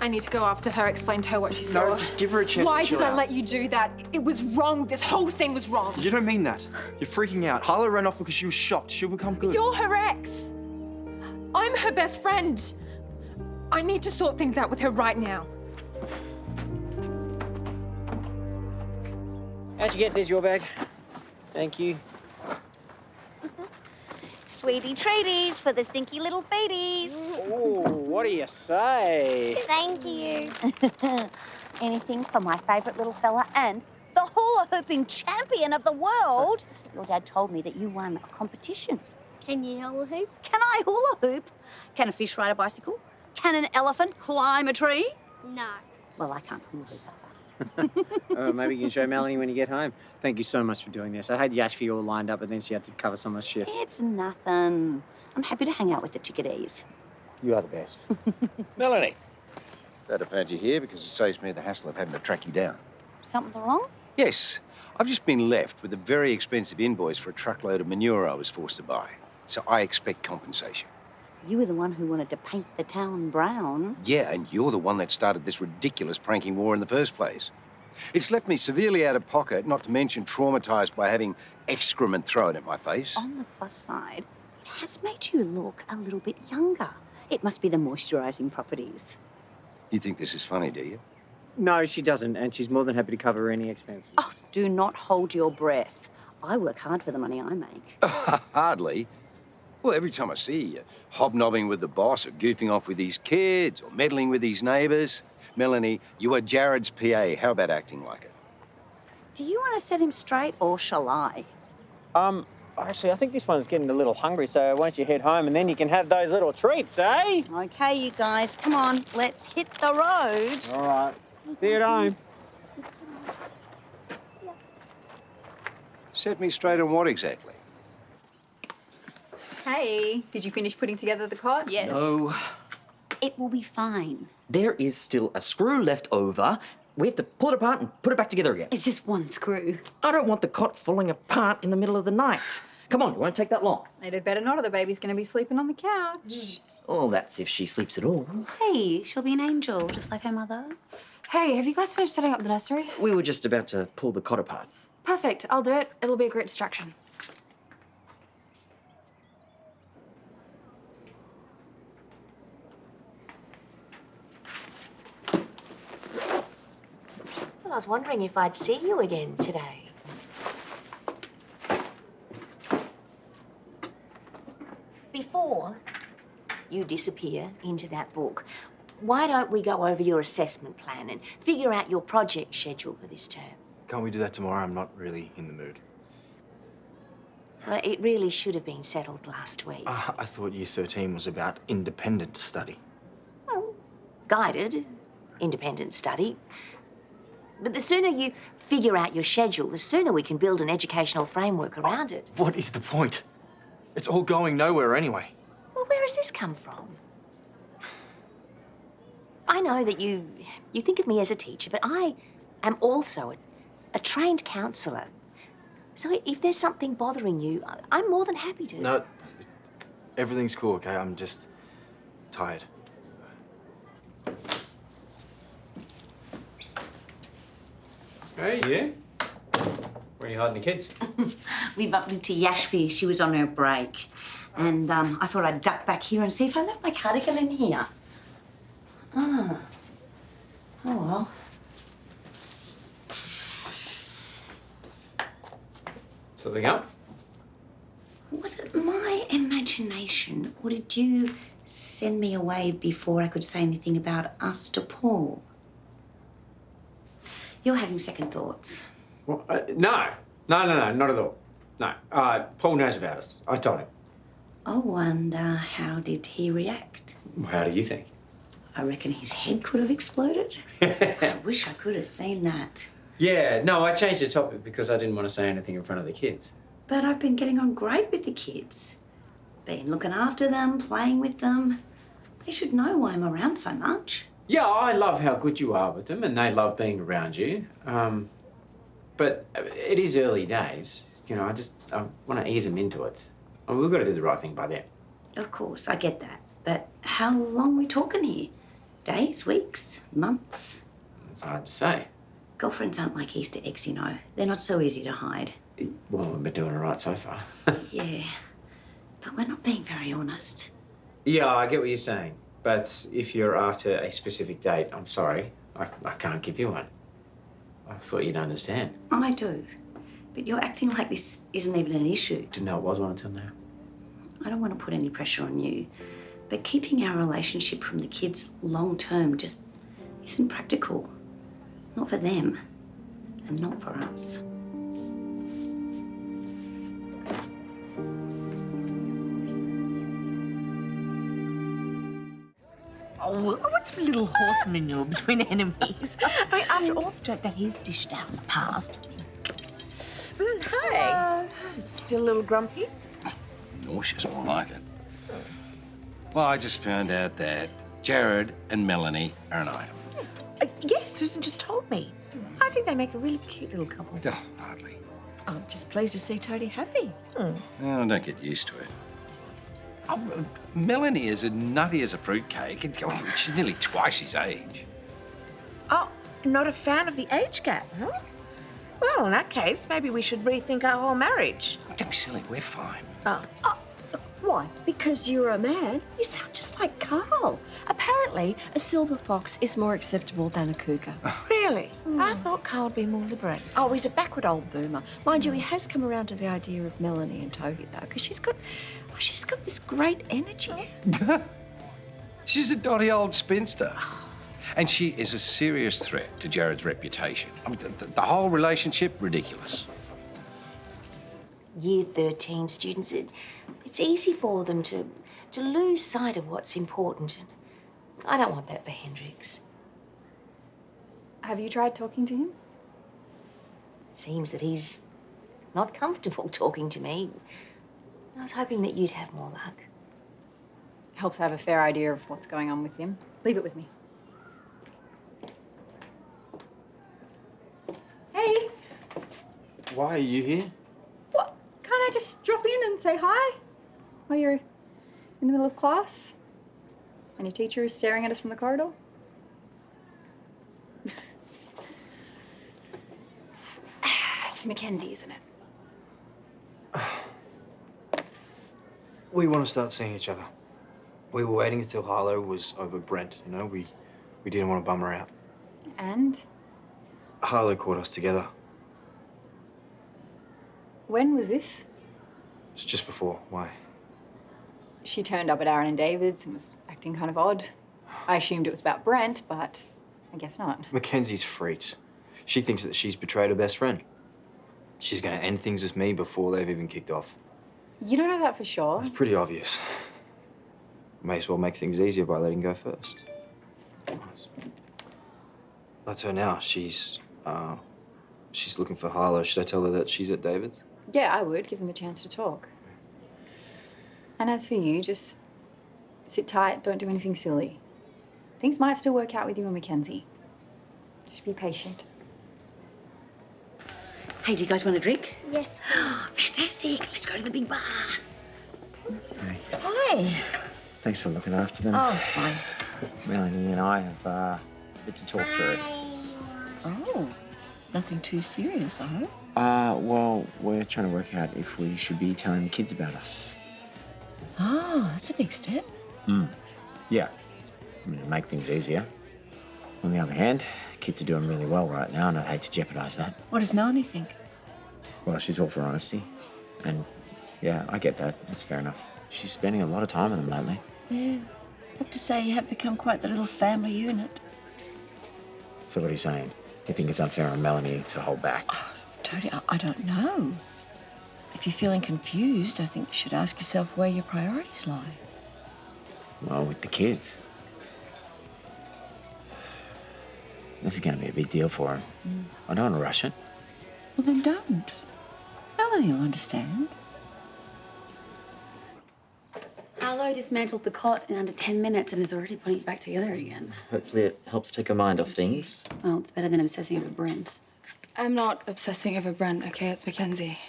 I need to go after her, explain to her what she saw. No, just give her a chance Why to chill did I out. let you do that? It was wrong. This whole thing was wrong. You don't mean that. You're freaking out. Harlow ran off because she was shocked. She'll become good. You're her ex. I'm her best friend. I need to sort things out with her right now. How'd you get this, your bag? Thank you. Sweetie treaties for the stinky little feeties. Oh, what do you say? Thank you. Anything for my favourite little fella and the hula hooping champion of the world. Your dad told me that you won a competition. Can you hula hoop? Can I hula hoop? Can a fish ride a bicycle? Can an elephant climb a tree? No. Well, I can't hula hoop either. Maybe you can show Melanie when you get home. Thank you so much for doing this. I had Yashvi all lined up, but then she had to cover some of the shift. It's nothing. I'm happy to hang out with the ticketees. You are the best. Melanie, glad I found you here because it saves me the hassle of having to track you down. Something wrong? Yes, I've just been left with a very expensive invoice for a truckload of manure I was forced to buy. So I expect compensation. You were the one who wanted to paint the town brown. Yeah, and you're the one that started this ridiculous pranking war in the first place. It's left me severely out of pocket, not to mention traumatized by having excrement thrown at my face. On the plus side, it has made you look a little bit younger. It must be the moisturising properties. You think this is funny, do you? No, she doesn't, and she's more than happy to cover any expenses. Oh, do not hold your breath. I work hard for the money I make. Hardly. Well, every time I see you hobnobbing with the boss or goofing off with these kids or meddling with these neighbours, Melanie, you are Jared's PA. How about acting like it? Do you want to set him straight or shall I? Actually, I think this one's getting a little hungry, so why don't you head home and then you can have those little treats, eh? Okay, you guys, come on, let's hit the road. All right. See you at home. Set me straight on what exactly? Hey, did you finish putting together the cot? Yes. No, It will be fine. there is still a screw left over. We have to pull it apart and put it back together again. It's just one screw. I don't want the cot falling apart in the middle of the night. Come on, it won't take that long. It had better not, or the baby's going to be sleeping on the couch. Oh, that's if she sleeps at all. Hey, she'll be an angel, just like her mother. Hey, have you guys finished setting up the nursery? We were just about to pull the cot apart. Perfect, I'll do it. It'll be a great distraction. Well, I was wondering if I'd see you again today. Before you disappear into that book, why don't we go over your assessment plan and figure out your project schedule for this term? Can't we do that tomorrow? I'm not really in the mood. Well, it really should have been settled last week. I thought Year 13 was about independent study. Well, guided, independent study. But the sooner you figure out your schedule, the sooner we can build an educational framework around it. What is the point? It's all going nowhere anyway. Well, where has this come from? I know that you think of me as a teacher, but I am also a trained counsellor. So if there's something bothering you, I'm more than happy to. No, everything's cool, okay? I'm just tired. Hey, yeah? Where are you hiding the kids? We bumped into Yashvi. She was on her break. And I thought I'd duck back here and see if I left my cardigan in here. Ah. Oh, well. Something up? Was it my imagination, or did you send me away before I could say anything about us to Paul? You're having second thoughts. Well, no, not at all. No, Paul knows about us. I told him. Oh, and how did he react? How do you think? I reckon his head could have exploded. I wish I could have seen that. Yeah, no, I changed the topic because I didn't want to say anything in front of the kids. But I've been getting on great with the kids. Been looking after them, playing with them. They should know why I'm around so much. Yeah, I love how good you are with them and they love being around you. But it is early days. You know, I want to ease them into it. And we've got to do the right thing by then. Of course, I get that. But how long are we talking here? Days, weeks, months? It's hard to say. Girlfriends aren't like Easter eggs, you know. They're not so easy to hide. Well, we've been doing all right so far. Yeah, but we're not being very honest. Yeah, I get what you're saying. But if you're after a specific date, I'm sorry. I can't give you one. I thought you'd understand. I do. But you're acting like this isn't even an issue. Didn't know it was one until now. I don't want to put any pressure on you, but keeping our relationship from the kids long term just isn't practical. Not for them, and not for us. Oh, what's a little horse manure between enemies? I mean, after all the dirt that he's dished out in the past. Hi. Still a little grumpy? Nauseous, more like it. Well, I just found out that Jared and Melanie are an item. Yes, Susan just told me. I think they make a really cute little couple. Oh, hardly. I'm just pleased to see Toadie happy. Oh, don't get used to it. Oh, Melanie is as nutty as a fruitcake. She's nearly twice his age. Oh, not a fan of the age gap, huh? Well, in that case, maybe we should rethink our whole marriage. Don't be silly, we're fine. Oh. Why? Because you're a man? You sound just like Karl. Apparently, a silver fox is more acceptable than a cougar. Really? I thought Karl would be more liberated. Oh, he's a backward old boomer. Mind you, he has come around to the idea of Melanie and Toadie, though, because she's got this great energy. She's a dotty old spinster. And she is a serious threat to Jared's reputation. I mean, the whole relationship, ridiculous. Year 13 students, it's easy for them to lose sight of what's important. And I don't want that for Hendrix. Have you tried talking to him? It seems that he's not comfortable talking to me. I was hoping that you'd have more luck. Helps have a fair idea of what's going on with him. Leave it with me. Hey, Why are you here? what? Can't I just drop in and say hi while you're in the middle of class and your teacher is staring at us from the corridor? It's Mackenzie, isn't it? We want to start seeing each other. We were waiting until Harlow was over Brent, you know? We didn't want to bum her out. And Harlow caught us together. when was this? It's just before. Why? She turned up at Aaron and David's and was acting kind of odd. I assumed it was about Brent, but I guess not. Mackenzie's freaked. She thinks that she's betrayed her best friend. She's going to end things with me before they've even kicked off. You don't know that for sure. It's pretty obvious. May as well make things easier by letting go first. That's her now. She's looking for Harlow. Should I tell her that she's at David's? Yeah, I would. Give them a chance to talk. And as for you, just sit tight. Don't do anything silly. Things might still work out with you and Mackenzie. Just be patient. Hey, do you guys want a drink? Yes. Fantastic. Let's go to the big bar. Hi. Thanks for looking after them. Oh, it's fine. Melanie and I have a bit to talk through. Oh, nothing too serious, I hope. Well, we're trying to work out if we should be telling the kids about us. Oh, that's a big step. Yeah. I mean, it'll make things easier. On the other hand, kids are doing really well right now, and I'd hate to jeopardise that. What does Melanie think? Well, she's all for honesty. And, yeah, I get that. That's fair enough. She's spending a lot of time with them lately. Yeah. I have to say you have become quite the little family unit. So what are you saying? You think it's unfair on Melanie to hold back? Toadie, I don't know. If you're feeling confused, I think you should ask yourself where your priorities lie. Well, with the kids. This is going to be a big deal for him. I don't want to rush it. Well, then don't. Melanie will understand. Harlow dismantled the cot in under 10 minutes and is already putting it back together again. Hopefully it helps take her mind off things. Well, it's better than obsessing over Brent. I'm not obsessing over Brent, okay? It's Mackenzie.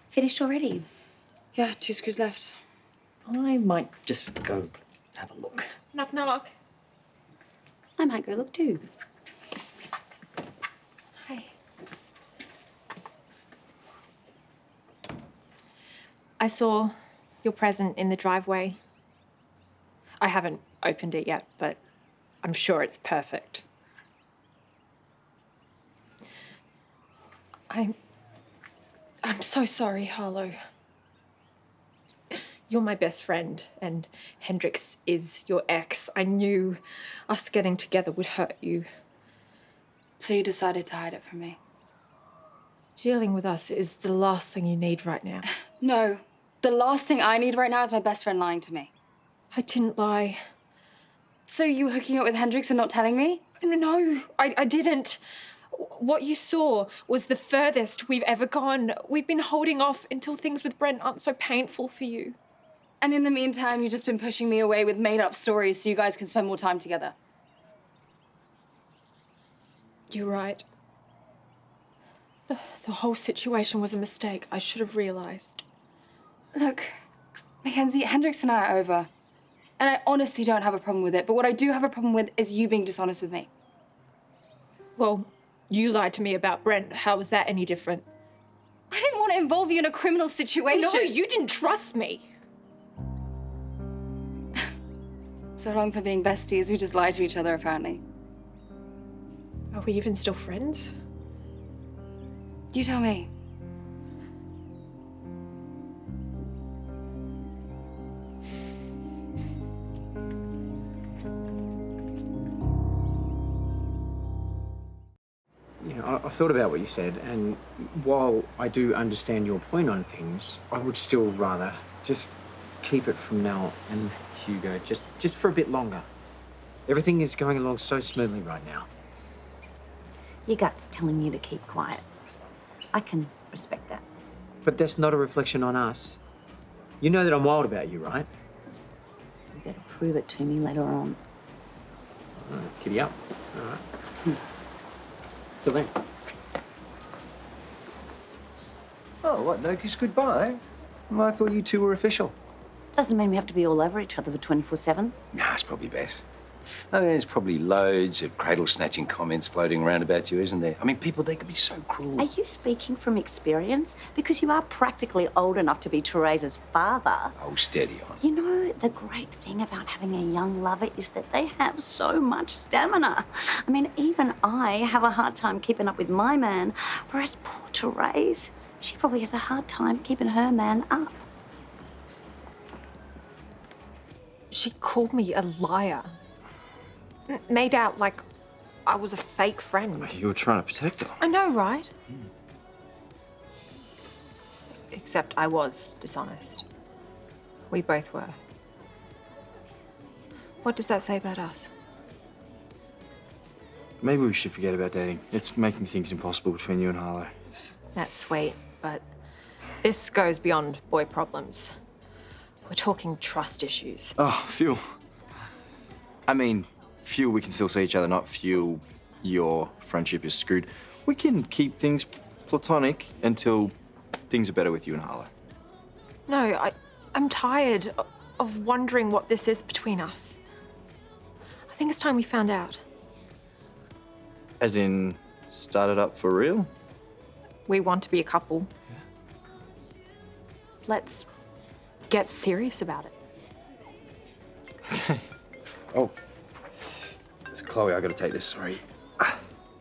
Finished already? Yeah, 2 screws left. I might just go have a look. Knock, knock. I might go look too. Hi. I saw your present in the driveway. I haven't opened it yet, but I'm sure it's perfect. I'm so sorry, Harlow. You're my best friend, and Hendrix is your ex. I knew us getting together would hurt you. So you decided to hide it from me? Dealing with us is the last thing you need right now. No. The last thing I need right now is my best friend lying to me. I didn't lie. So you were hooking up with Hendrix and not telling me? No, I didn't. What you saw was the furthest we've ever gone. We've been holding off until things with Brent aren't so painful for you. And in the meantime, you've just been pushing me away with made-up stories so you guys can spend more time together. You're right. The whole situation was a mistake. I should have realized. Look, Mackenzie, Hendrix and I are over. And I honestly don't have a problem with it. But what I do have a problem with is you being dishonest with me. Well, you lied to me about Brent. How was that any different? I didn't want to involve you in a criminal situation. No, you didn't trust me. So long for being besties. We just lie to each other, apparently. Are we even still friends? You tell me. You know, I've thought about what you said, and while I do understand your point on things, I would still rather just keep it from Mel and Hugo just for a bit longer. Everything is going along so smoothly right now. Your gut's telling you to keep quiet. I can respect that. But that's not a reflection on us. You know that I'm wild about you, right? You better prove it to me later on. All right, giddy up. All right. Till then. Oh, what, no kiss goodbye? Well, I thought you two were official. Doesn't mean we have to be all over each other for 24/7. Nah, it's probably best. I mean, there's probably loads of cradle-snatching comments floating around about you, isn't there? I mean, people, they could be so cruel. Are you speaking from experience? Because you are practically old enough to be Teresa's father. Oh, steady on. You know, the great thing about having a young lover is that they have so much stamina. I mean, even I have a hard time keeping up with my man, whereas poor Terese, she probably has a hard time keeping her man up. She called me a liar. Made out like I was a fake friend. You were trying to protect her. I know, right? Except I was dishonest. We both were. What does that say about us? Maybe we should forget about dating. It's making things impossible between you and Harlow. That's sweet, but this goes beyond boy problems. We're talking trust issues. Oh, fuel. I mean, fuel, we can still see each other, not fuel, your friendship is screwed. We can keep things platonic until things are better with you and Harlow. No, I'm tired of wondering what this is between us. I think it's time we found out. As in, started up for real? We want to be a couple. Let's get serious about it. Okay. Oh. It's Chloe, I gotta take this, sorry.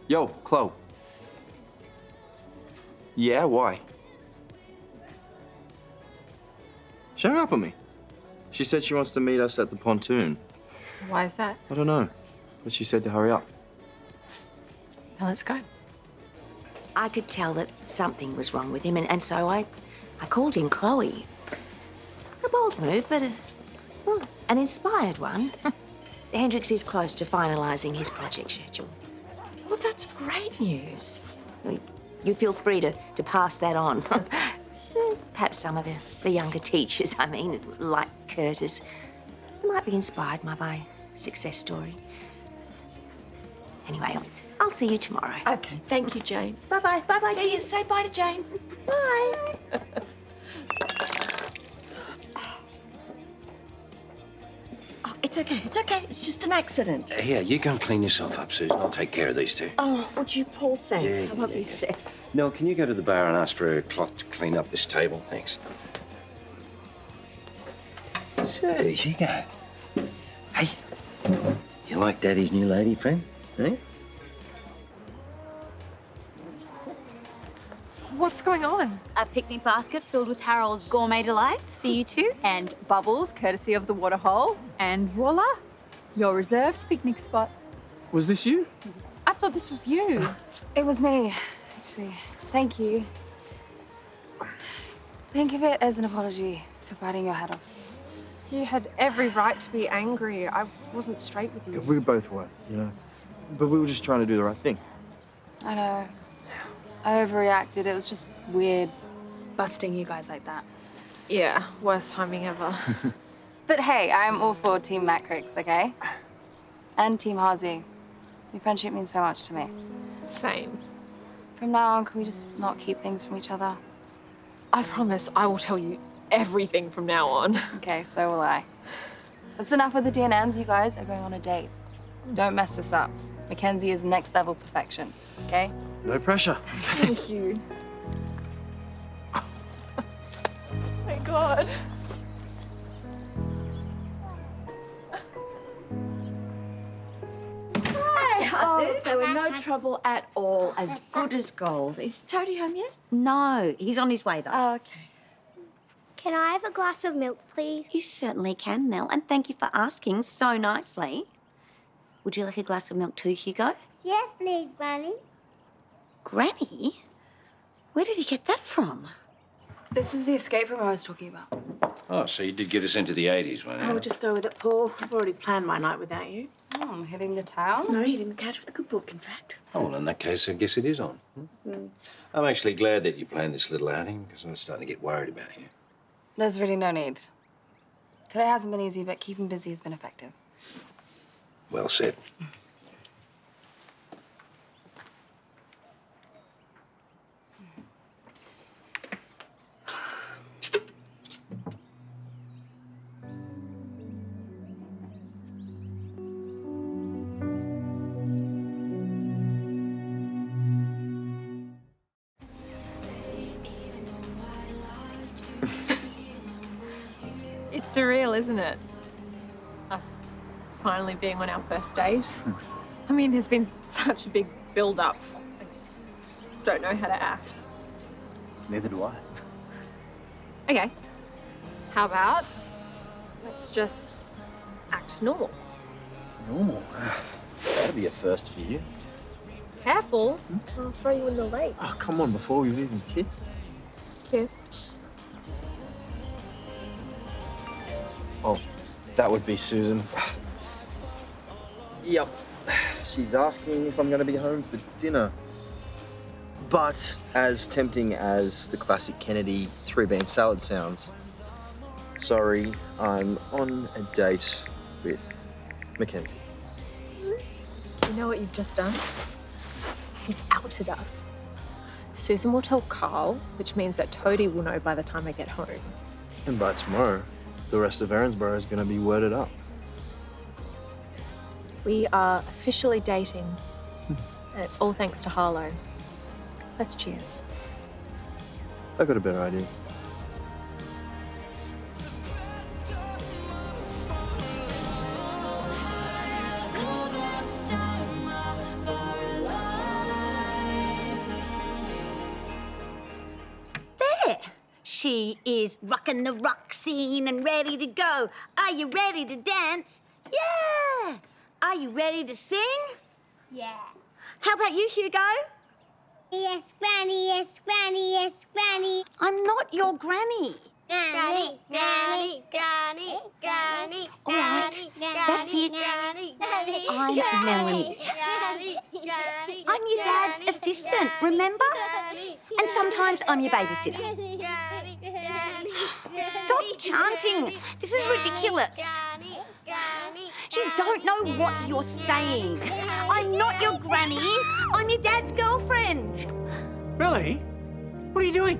Yo, Chloe. Yeah, why? She hung up on me. She said she wants to meet us at the pontoon. Why is that? I don't know, but she said to hurry up. So let's go. I could tell that something was wrong with him, and so I called in Chloe. A bold move, but well, an inspired one. Hendrix is close to finalising his project schedule. Well, that's great news. You feel free to pass that on. Perhaps some of the younger teachers, like Curtis, might be inspired by my success story. Anyway, I'll see you tomorrow. Okay, thank you, Jane. Bye-bye. Bye-bye. See you. Say bye to Jane. Bye. It's okay. It's okay. It's just an accident. Here, you go and clean yourself up, Susan. I'll take care of these two. Oh, would you, Paul? Thanks. Yeah, I won't yeah. be sick. Nell, can you go to the bar and ask for a cloth to clean up this table? Thanks. So, you go. Hey, you like Daddy's new lady friend, eh? What's going on? A picnic basket filled with Harold's gourmet delights for you two, and bubbles courtesy of the waterhole, and voila, your reserved picnic spot. Was this you? I thought this was you. It was me, actually. Thank you. Think of it as an apology for biting your head off. You had every right to be angry. I wasn't straight with you. We both were, you know. But we were just trying to do the right thing. I know. I overreacted. It was just weird busting you guys like that. Yeah, worst timing ever. But hey, I'm all for Team Matt Cricks, okay? And Team Harzy. Your friendship means so much to me. Same. From now on, can we just not keep things from each other? I promise I will tell you everything from now on. Okay, so will I. That's enough with the D&Ms. You guys are going on a date. Don't mess this up. Mackenzie is next level perfection, okay? No pressure. Thank you. Oh my God. Oh, there were no trouble at all. As good as gold. Is Toadie home yet? No, he's on his way, though. Oh, okay. Can I have a glass of milk, please? You certainly can, Nell, and thank you for asking so nicely. Would you like a glass of milk too, Hugo? Yes, please, Granny. Granny? Where did he get that from? This is the escape room I was talking about. Oh, so you did get us into the 80s, weren't you? I will just go with it, Paul. I've already planned my night without you. Oh, hitting the town? No, hitting the couch with a good book, in fact. Oh, well, in that case, I guess it is on. I'm actually glad that you planned this little outing, because I was starting to get worried about you. There's really no need. Today hasn't been easy, but keeping busy has been effective. Well said. It's surreal, isn't it? Us finally being on our first date. I mean, there's been such a big build-up. I don't know how to act. Neither do I. Okay. How about let's just act normal? Normal? That'd be a first for you. Careful, I'll throw you in the lake. Oh, come on, before we've even kissed. Kissed. Oh, that would be Susan. Yep. She's asking if I'm going to be home for dinner. But as tempting as the classic Kennedy 3-bean salad sounds, sorry, I'm on a date with Mackenzie. You know what you've just done? You've outed us. Susan will tell Karl, which means that Toadie will know by the time I get home. And by tomorrow, the rest of Erinsborough is going to be worded up. We are officially dating, and it's all thanks to Harlow. Let's cheers. I got a better idea. There. She is rocking the rock scene and ready to go. Are you ready to dance? Yeah. Are you ready to sing? Yeah. How about you, Hugo? Yes, Granny, yes, Granny, yes, Granny. I'm not your granny. Granny, Granny, Granny, Granny. All right, that's it. I'm Melanie. I'm your dad's assistant, remember? And sometimes I'm your babysitter. Stop chanting. This is ridiculous. You don't know what you're saying. I'm not your granny. I'm your dad's girlfriend. Melanie, what are you doing?